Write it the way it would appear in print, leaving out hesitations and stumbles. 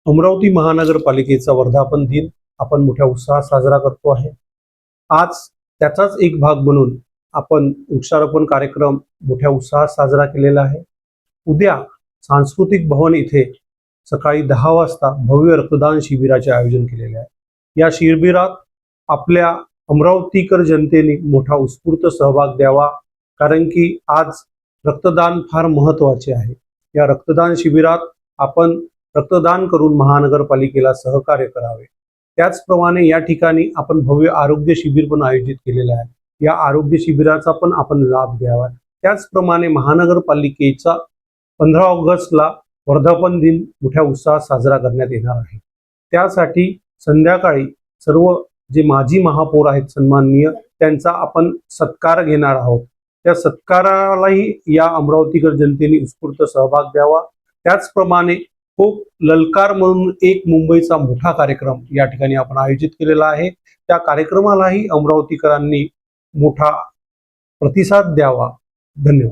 अमरावती महानगरपालिकेचा वर्धापन दिन आपण मोठ्या उत्साहात साजरा करतो आहे। आज त्याचाच एक भाग म्हणून आपण वृक्षारोपण कार्यक्रम मोठ्या उत्साहात साजरा केलेला आहे। उद्या सांस्कृतिक भवन इथे सकाळी 10 वाजता भव्य रक्तदान शिबिराचे आयोजन केलेले आहे। या शिबिरात आपल्या अमरावतीकर जनतेने मोठा उत्स्फूर्त सहभाग द्यावा, कारण की आज रक्तदान फार महत्त्वाचे आहे। या रक्तदान शिबिरात आपण रक्तदान करून महानगरपालिकेला सहकार्य करावे। त्याचप्रमाणे या ठिकाणी आपण भव्य आरोग्य शिबिर पण आयोजित केलेले आहे। या आरोग्य शिबिराचा पण आपण लाभ घ्यावा। त्याचप्रमाणे महानगरपालिकेचा 15 ऑगस्टला वर्धापन दिन मोठ्या उत्साहात साजरा करण्यात येणार आहे। त्यासाठी संध्याकाळी सर्व जे माजी महापौर आहेत सन्माननीय, त्यांचा आपण सत्कार घेणार आहोत। त्या सत्कारालाही या अमरावतीकर जनतेने उत्स्फूर्त सहभाग द्यावा। त्याचप्रमाणे खूप ललकार म्हणून एक मुंबईचा मोठा कार्यक्रम या ठिकाणी आपण आयोजित केलेला आहे। त्या कार्यक्रमालाही अमरावतीकरांनी मोठा प्रतिसाद द्यावा। धन्यवाद।